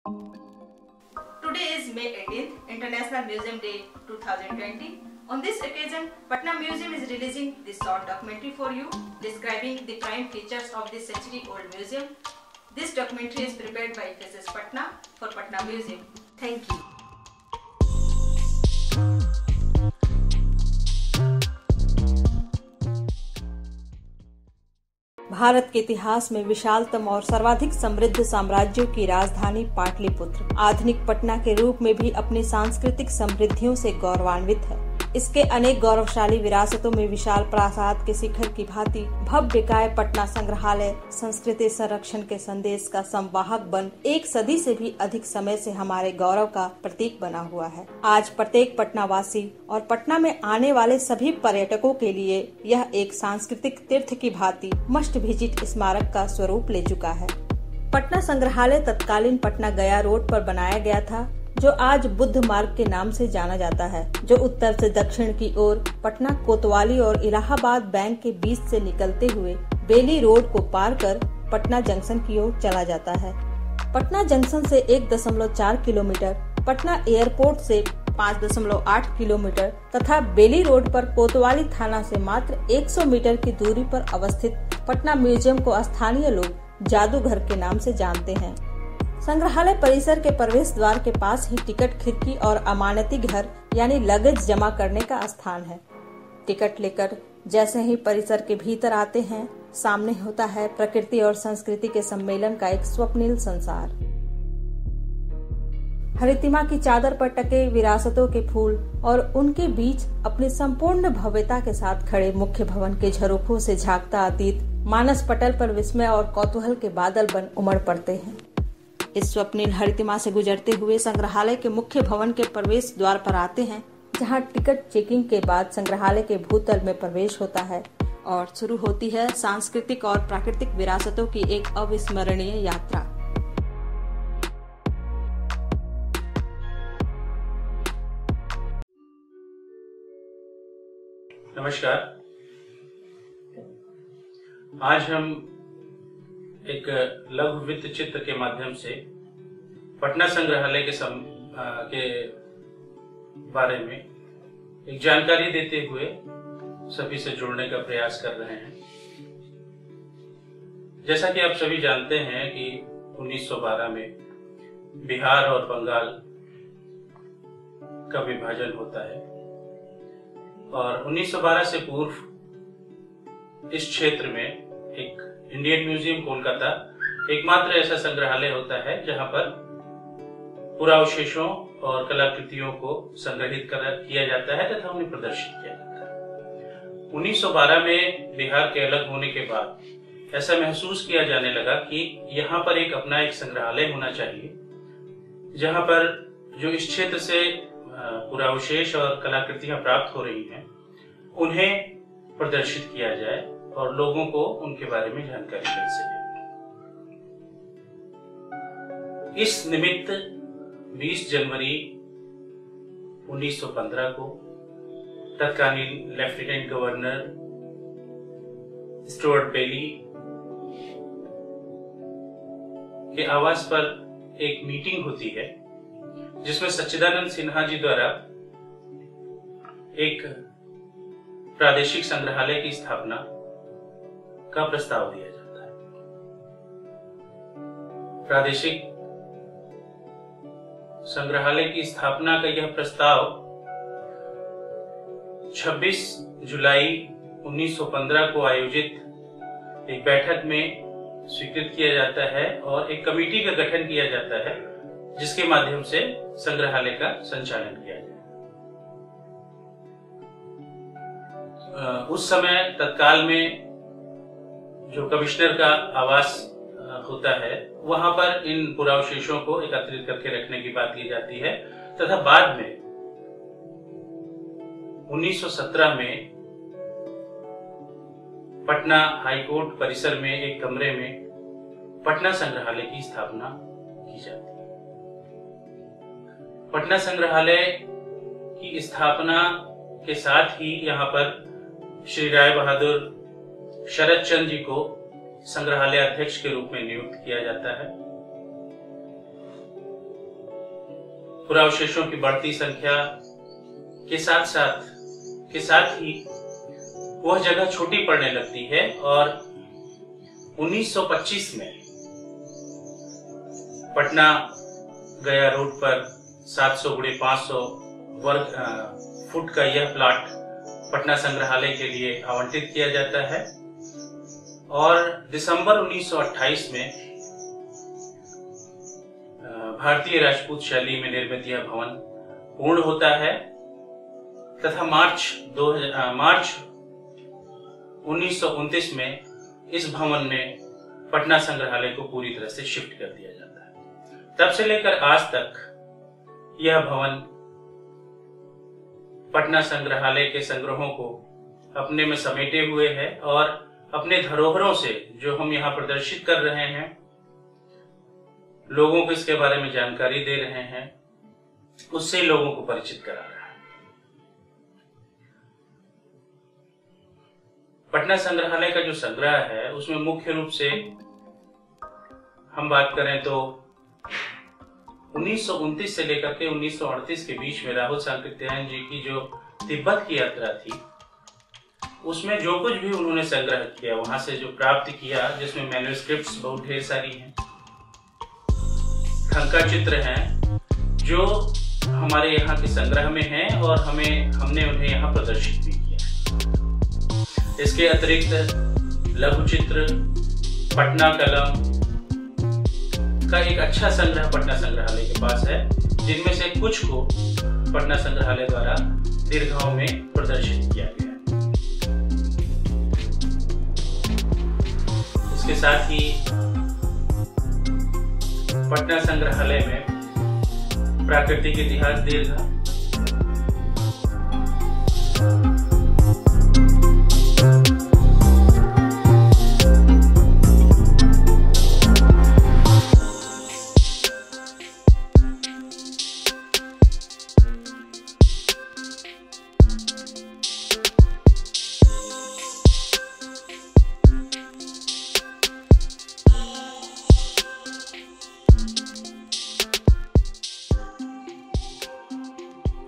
Today is May 18th, International Museum Day 2020. On this occasion, Patna Museum is releasing this short documentary for you, describing the prime features of this century-old museum. This documentary is prepared by FSS Patna for Patna Museum. Thank you. Bharat के इतिहास में विशालतम और सर्वाधिक समृद्ध साम्राज्यों की राजधानी पाटलिपुत्र आधुनिक पटना के रूप में भी अपनी सांस्कृतिक समृद्धियों से गौरवान्वित है। इसके अनेक गौरवशाली विरासतों में विशाल प्रासाद के शिखर की भांति भव्यकाय पटना संग्रहालय संस्कृति संरक्षण के संदेश का संवाहक बन एक सदी से भी अधिक समय से हमारे गौरव का प्रतीक बना हुआ है। आज प्रत्येक पटनावासी और पटना में आने वाले सभी पर्यटकों के लिए यह एक सांस्कृतिक तीर्थ की भांति मस्ट विजिट स्मारक का स्वरूप ले चुका है। पटना संग्रहालय तत्कालीन पटना गया रोड पर बनाया गया था, जो आज बुद्ध मार्ग के नाम से जाना जाता है, जो उत्तर से दक्षिण की ओर पटना कोतवाली और इलाहाबाद बैंक के बीच से निकलते हुए बेली रोड को पार कर पटना जंक्शन की ओर चला जाता है। पटना जंक्शन से 1.4 किलोमीटर, पटना एयरपोर्ट से 5.8 किलोमीटर तथा बेली रोड पर कोतवाली थाना से मात्र 100 मीटर की दूरी पर अवस्थित पटना म्यूजियम को स्थानीय लोग जादूघर के नाम से जानते हैं। संग्रहालय परिसर के प्रवेश द्वार के पास ही टिकट खिड़की और अमानती घर यानी लगेज जमा करने का स्थान है। टिकट लेकर जैसे ही परिसर के भीतर आते हैं, सामने होता है प्रकृति और संस्कृति के सम्मेलन का एक स्वप्निल संसार। हरितिमा की चादर पर टके विरासतों के फूल और उनके बीच अपनी संपूर्ण भव्यता के साथ खड़े मुख्य भवन के झरोखों से झांकता अतीत मानस पटल पर विस्मय और कौतूहल के बादल बन उमड़ पड़ते हैं। इस स्वप्निल हरितिमा से गुजरते हुए संग्रहालय के मुख्य भवन के प्रवेश द्वार पर आते हैं, जहां टिकट चेकिंग के बाद संग्रहालय के भूतल में प्रवेश होता है और शुरू होती है सांस्कृतिक और प्राकृतिक विरासतों की एक अविस्मरणीय यात्रा। नमस्कार। आज हम एक लघु वृत्त चित्र के माध्यम से पटना संग्रहालय के बारे में एक जानकारी देते हुए सभी से जुड़ने का प्रयास कर रहे हैं। जैसा कि आप सभी जानते हैं कि 1912 में बिहार और बंगाल का विभाजन होता है और 1912 से पूर्व इस क्षेत्र में एक इंडियन म्यूजियम कोलकाता एकमात्र ऐसा संग्रहालय होता है जहां पर पुरावशेषों और कलाकृतियों को संग्रहित किया जाता है तथा उन्हें प्रदर्शित किया जाता है। 1912 में बिहार के अलग होने के बाद ऐसा महसूस किया जाने लगा कि यहाँ पर अपना एक संग्रहालय होना चाहिए, जहां पर जो इस क्षेत्र से पुरावशेष और कलाकृतियां प्राप्त हो रही हैं उन्हें प्रदर्शित किया जाए और लोगों को उनके बारे में जानकारी मिल सके। इस निमित्त 20 जनवरी 1915 को तत्कालीन लेफ्टिनेंट गवर्नर स्टुअर्ट बेली के आवास पर एक मीटिंग होती है, जिसमें सच्चिदानंद सिन्हा जी द्वारा एक प्रादेशिक संग्रहालय की स्थापना का प्रस्ताव दिया जाता है। प्रादेशिक संग्रहालय की स्थापना का यह प्रस्ताव 26 जुलाई 1915 को आयोजित एक बैठक में स्वीकृत किया जाता है और एक कमेटी का गठन किया जाता है, जिसके माध्यम से संग्रहालय का संचालन किया जाए। उस समय तत्काल में जो कमिश्नर का आवास होता है, वहां पर इन पुरावशेषों को एकत्रित करके रखने की बात की जाती है तथा बाद में 1917 में पटना हाईकोर्ट परिसर में एक कमरे में पटना संग्रहालय की स्थापना की जाती है। पटना संग्रहालय की स्थापना के साथ ही यहाँ पर श्री राय बहादुर शरद चंद्र जी को संग्रहालय अध्यक्ष के रूप में नियुक्त किया जाता है। पुरावशेषों की बढ़ती संख्या के साथ ही वह जगह छोटी पड़ने लगती है और 1925 में पटना गया रोड पर 700 × 500 वर्ग फुट का यह प्लॉट पटना संग्रहालय के लिए आवंटित किया जाता है और दिसंबर 1928 में भारतीय राजपूत शैली में निर्मित यह भवन पूर्ण होता है तथा मार्च 1929 में इस भवन में पटना संग्रहालय को पूरी तरह से शिफ्ट कर दिया जाता है। तब से लेकर आज तक यह भवन पटना संग्रहालय के संग्रहों को अपने में समेटे हुए है और अपने धरोहरों से जो हम यहाँ प्रदर्शित कर रहे हैं, लोगों को इसके बारे में जानकारी दे रहे हैं, उससे लोगों को परिचित करा रहा है। पटना संग्रहालय का जो संग्रह है उसमें मुख्य रूप से हम बात करें तो 1929 से लेकर के 1938 के बीच में राहुल सांकृत्यायन जी की जो तिब्बत की यात्रा थी उसमें जो कुछ भी उन्होंने संग्रह किया, वहां से जो प्राप्त किया, जिसमें मैन्युस्क्रिप्ट्स बहुत ढेर सारी हैं, खंका चित्र हैं जो हमारे यहाँ के संग्रह में हैं और हमने उन्हें यहाँ प्रदर्शित भी किया। इसके अतिरिक्त लघु चित्र, पटना कलम का एक अच्छा संग्रह पटना संग्रहालय के पास है, जिनमें से कुछ को पटना संग्रहालय द्वारा दीर्घाओं में प्रदर्शित किया गया है। इसके साथ ही पटना संग्रहालय में प्राकृतिक इतिहास दीर्घा,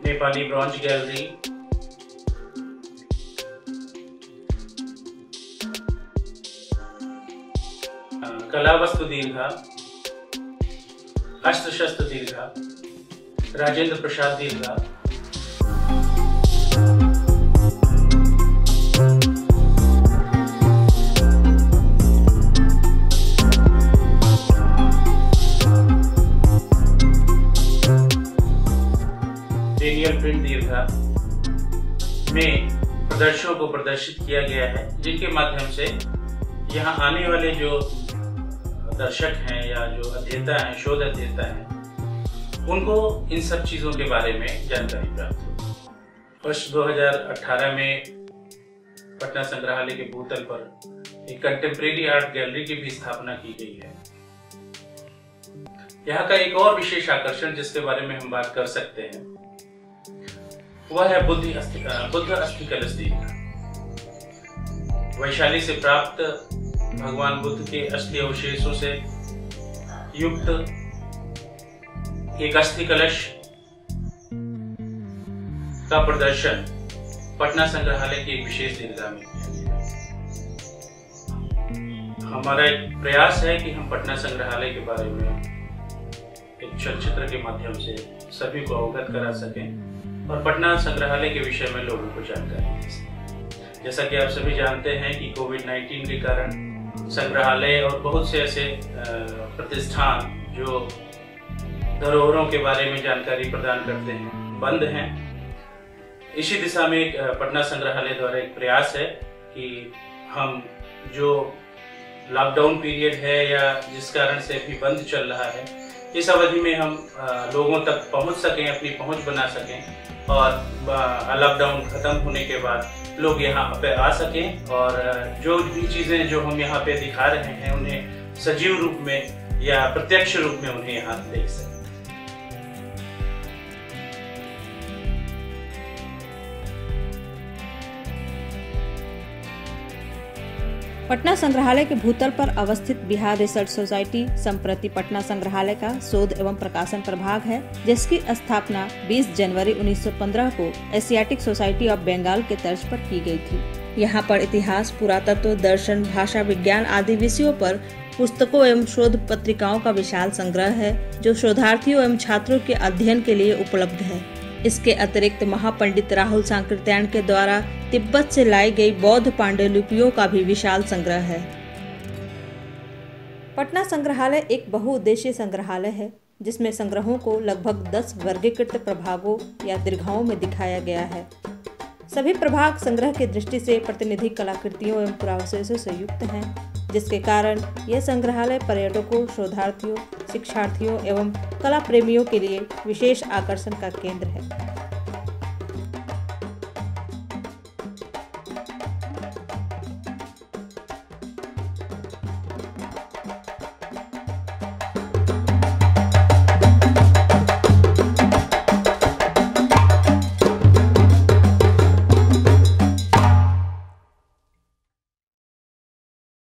नेपाली ब्रॉन्ज गैलरी, कला वस्तु दीर्घा, अस्त्र शस्त्र दीर्घा, राजेंद्र प्रसाद दीर्घा, प्रिंट दीर्घा में प्रदर्शनों को प्रदर्शित किया गया है, जिनके माध्यम से यहाँ आने वाले जो दर्शक हैं या जो अध्येता हैं, शोध अध्येता हैं, उनको इन सब चीजों के बारे में जानकारी प्राप्त हो। वर्ष 2018 में पटना संग्रहालय के भूतल पर एक कंटेम्प्रेरी आर्ट गैलरी की भी स्थापना की गई है। यहाँ का एक और विशेष आकर्षण जिसके बारे में हम बात कर सकते हैं वह है बुद्ध अस्थि कलश दीर्घा। वैशाली से प्राप्त भगवान बुद्ध के अस्थि अवशेषों से युक्त एक अस्थि कलश का प्रदर्शन पटना संग्रहालय की एक विशेष दीर्घा में किया गया है। हमारा एक प्रयास है कि हम पटना संग्रहालय के बारे में एक चलचित्र के माध्यम से सभी को अवगत करा सकें और पटना संग्रहालय के विषय में लोगों को जानकारी दे सकें। जैसा कि आप सभी जानते हैं कि कोविड-19 के कारण संग्रहालय और बहुत से ऐसे प्रतिष्ठान जो धरोहरों के बारे में जानकारी प्रदान करते हैं बंद हैं। इसी दिशा में पटना संग्रहालय द्वारा एक प्रयास है कि हम जो लॉकडाउन पीरियड है या जिस कारण से अभी बंद चल रहा है, इस अवधि में हम लोगों तक पहुंच सकें, अपनी पहुंच बना सकें और लॉकडाउन खत्म होने के बाद लोग यहाँ पे आ सकें और जो भी चीजें जो हम यहाँ पे दिखा रहे हैं उन्हें सजीव रूप में या प्रत्यक्ष रूप में उन्हें यहाँ देख सकें। पटना संग्रहालय के भूतल पर अवस्थित बिहार रिसर्च सोसाइटी संप्रति पटना संग्रहालय का शोध एवं प्रकाशन प्रभाग है, जिसकी स्थापना 20 जनवरी 1915 को एशियाटिक सोसाइटी ऑफ बंगाल के तर्ज पर की गई थी। यहाँ पर इतिहास, पुरातत्व, दर्शन, भाषा विज्ञान आदि विषयों पर पुस्तकों एवं शोध पत्रिकाओं का विशाल संग्रह है, जो शोधार्थियों एवं छात्रों के अध्ययन के लिए उपलब्ध है। इसके अतिरिक्त महापंडित राहुल सांकृत्यायन के द्वारा तिब्बत से लाई गई बौद्ध पांडुलिपियों का भी विशाल संग्रह है। पटना संग्रहालय एक बहुउद्देशीय संग्रहालय है, जिसमें संग्रहों को लगभग 10 वर्गीकृत प्रभागों या दीर्घाओं में दिखाया गया है। सभी प्रभाग संग्रह की दृष्टि से प्रतिनिधि कलाकृतियों एवं पुरावशेषों से युक्त हैं, जिसके कारण यह संग्रहालय पर्यटकों, शोधार्थियों, शिक्षार्थियों एवं कला प्रेमियों के लिए विशेष आकर्षण का केंद्र है।